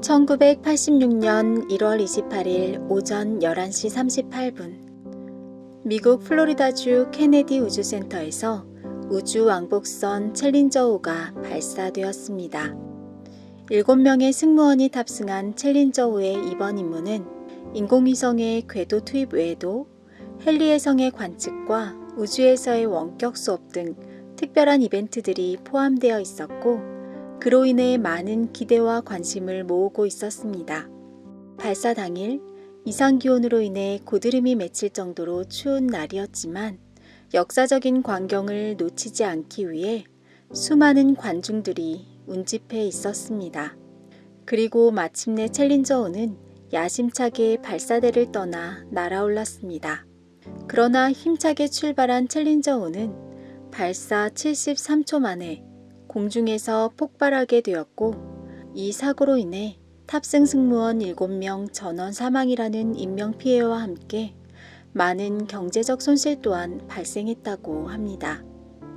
1986년 1월 28일 오전 11시 38분 미국 플로리다주 케네디 우주센터에서 우주왕복선 챌린저5가 발사되었습니다. 7명의 승무원이 탑승한 챌린저5의 이번 임무는 인공위성의 궤도 투입 외에도 헨리해성의 관측과 우주에서의 원격 수업 등 특별한 이벤트들이 포함되어 있었고 그로 인해 많은 기대와 관심을 모으고 있었습니다. 발사 당일 이상기온으로 인해 고드름이 맺힐 정도로 추운 날이었지만 역사적인 광경을 놓치지 않기 위해 수많은 관중들이 운집해 있었습니다. 그리고 마침내 챌린저5는 야심차게 발사대를 떠나 날아올랐습니다. 그러나 힘차게 출발한 챌린저5는 발사 73초 만에 공중에서 폭발하게 되었고 이 사고로 인해 탑승 승무원 7명 전원 사망이라는 인명피해와 함께 많은 경제적 손실 또한 발생했다고 합니다.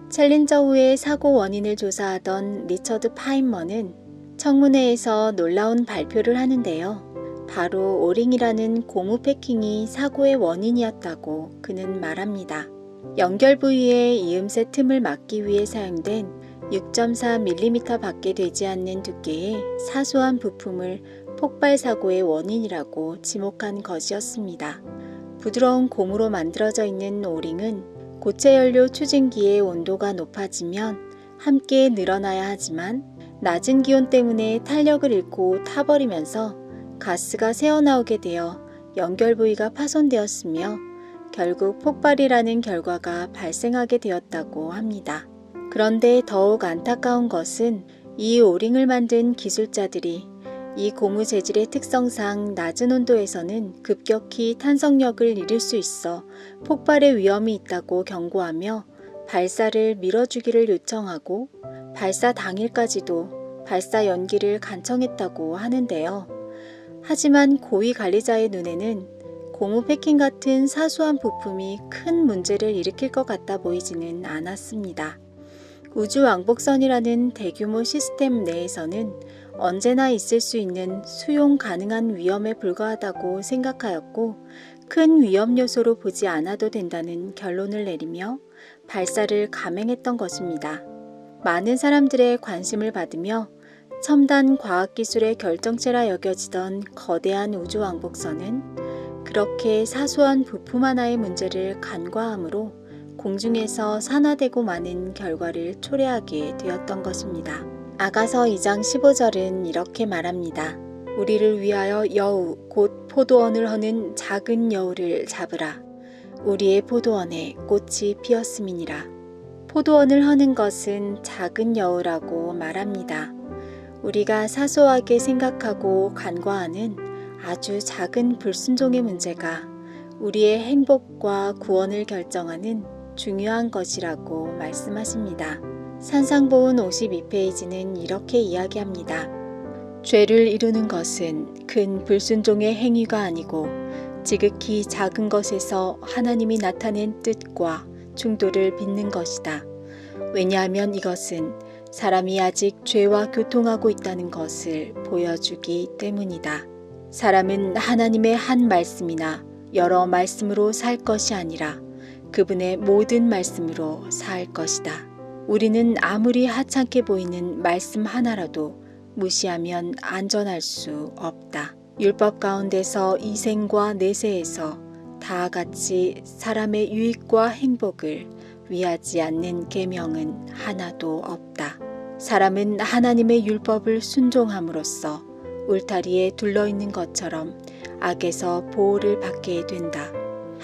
챌린저5의 사고 원인을 조사하던 리처드 파인먼은 청문회에서 놀라운 발표를 하는데요. 바로 오링이라는 고무 패킹이 사고의 원인이었다고 그는 말합니다. 연결 부위의 이음새 틈을 막기 위해 사용된 6.4mm 밖에 되지 않는 두께의 사소한 부품을 폭발 사고의 원인이라고 지목한 것이었습니다. 부드러운 고무로 만들어져 있는 오링은 고체 연료 추진기의 온도가 높아지면 함께 늘어나야 하지만 낮은 기온 때문에 탄력을 잃고 타버리면서 가스가 새어나오게 되어 연결 부위가 파손되었으며 결국 폭발이라는 결과가 발생하게 되었다고 합니다. 그런데 더욱 안타까운 것은 이 오링을 만든 기술자들이 이 고무 재질의 특성상 낮은 온도에서는 급격히 탄성력을 잃을 수 있어 폭발의 위험이 있다고 경고하며 발사를 미뤄주기를 요청하고 발사 당일까지도 발사 연기를 간청했다고 하는데요. 하지만 고위 관리자의 눈에는 고무 패킹 같은 사소한 부품이 큰 문제를 일으킬 것 같아 보이지는 않았습니다. 우주왕복선이라는 대규모 시스템 내에서는 언제나 있을 수 있는 수용 가능한 위험에 불과하다고 생각하였고 큰 위험 요소로 보지 않아도 된다는 결론을 내리며 발사를 감행했던 것입니다. 많은 사람들의 관심을 받으며 첨단 과학기술의 결정체라 여겨지던 거대한 우주왕복선은 그렇게 사소한 부품 하나의 문제를 간과함으로 공중에서 산화되고 마는 결과를 초래하게 되었던 것입니다. 아가서 2장 15절은 이렇게 말합니다. 우리를 위하여 여우 곧 포도원을 허는 작은 여우를 잡으라. 우리의 포도원에 꽃이 피었음이니라. 포도원을 허는 것은 작은 여우라고 말합니다. 우리가 사소하게 생각하고 간과하는 아주 작은 불순종의 문제가 우리의 행복과 구원을 결정하는 중요한 것이라고 말씀하십니다. 산상보훈 52페이지는 이렇게 이야기합니다. 죄를 이루는 것은 큰 불순종의 행위가 아니고 지극히 작은 것에서 하나님이 나타낸 뜻과 충돌을 빚는 것이다. 왜냐하면 이것은 사람이 아직 죄와 교통하고 있다는 것을 보여주기 때문이다. 사람은 하나님의 한 말씀이나 여러 말씀으로 살 것이 아니라 그분의 모든 말씀으로 살 것이다. 우리는 아무리 하찮게 보이는 말씀 하나라도 무시하면 안전할 수 없다. 율법 가운데서 이생과 내세에서 다 같이 사람의 유익과 행복을 위하지 않는 계명은 하나도 없다. 사람은 하나님의 율법을 순종함으로써 울타리에 둘러있는 것처럼 악에서 보호를 받게 된다.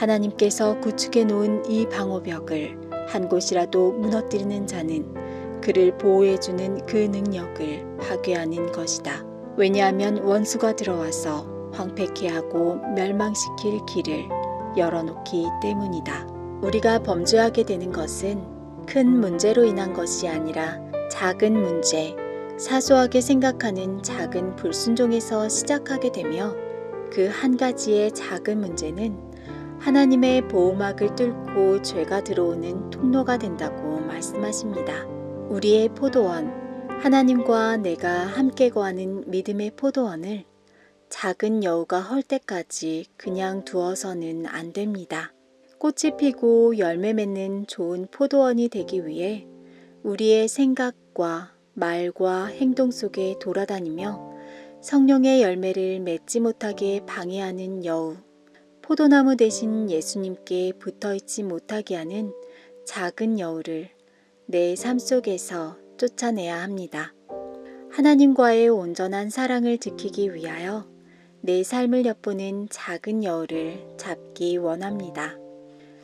하나님께서 구축해 놓은 이 방호벽을 한 곳이라도 무너뜨리는 자는 그를 보호해주는 그 능력을 파괴하는 것이다. 왜냐하면 원수가 들어와서 황폐케 하고 멸망시킬 길을 열어놓기 때문이다. 우리가 범죄하게 되는 것은 큰 문제로 인한 것이 아니라 작은 문제, 사소하게 생각하는 작은 불순종에서 시작하게 되며 그 한 가지의 작은 문제는 하나님의 보호막을 뚫고 죄가 들어오는 통로가 된다고 말씀하십니다. 우리의 포도원, 하나님과 내가 함께 거하는 믿음의 포도원을 작은 여우가 헐 때까지 그냥 두어서는 안 됩니다. 꽃이 피고 열매 맺는 좋은 포도원이 되기 위해 우리의 생각과 말과 행동 속에 돌아다니며 성령의 열매를 맺지 못하게 방해하는 여우, 포도나무 대신 예수님께 붙어있지 못하게 하는 작은 여우를 내 삶 속에서 쫓아내야 합니다. 하나님과의 온전한 사랑을 지키기 위하여 내 삶을 엿보는 작은 여우를 잡기 원합니다.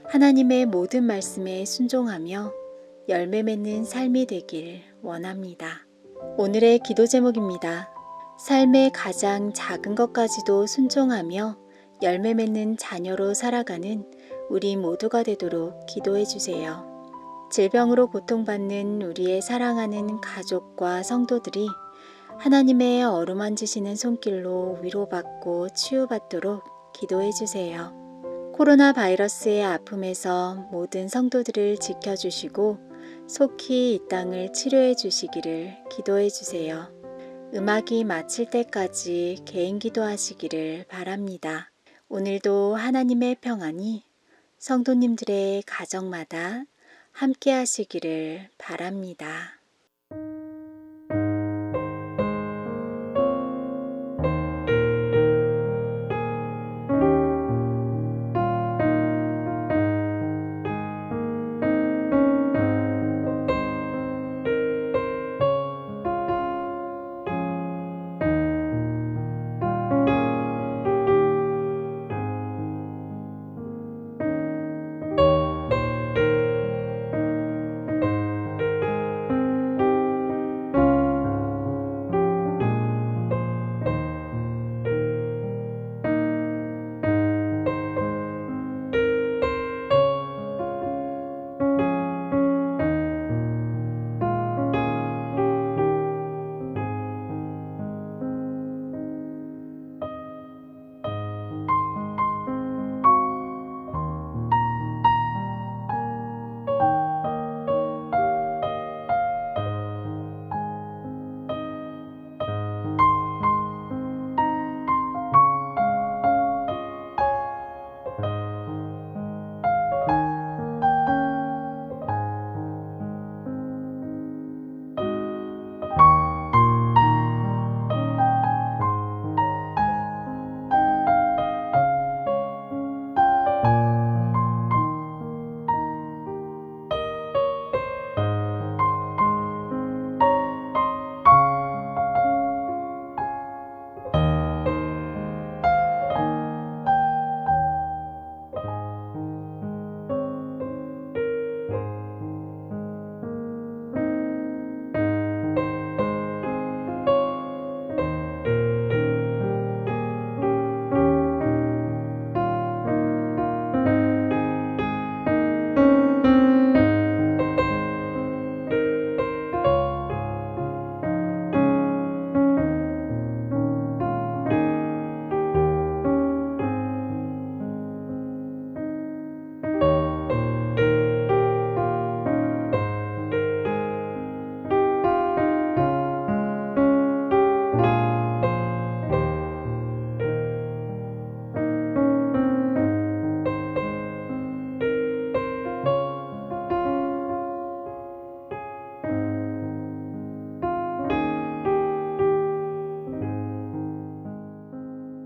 하나님의 모든 말씀에 순종하며 열매 맺는 삶이 되길 원합니다. 오늘의 기도 제목입니다. 삶의 가장 작은 것까지도 순종하며 열매 맺는 자녀로 살아가는 우리 모두가 되도록 기도해 주세요. 질병으로 고통받는 우리의 사랑하는 가족과 성도들이 하나님의 어루만지시는 손길로 위로받고 치유받도록 기도해 주세요. 코로나 바이러스의 아픔에서 모든 성도들을 지켜주시고 속히 이 땅을 치료해 주시기를 기도해 주세요. 음악이 마칠 때까지 개인 기도하시기를 바랍니다. 오늘도 하나님의 평안이 성도님들의 가정마다 함께 하시기를 바랍니다.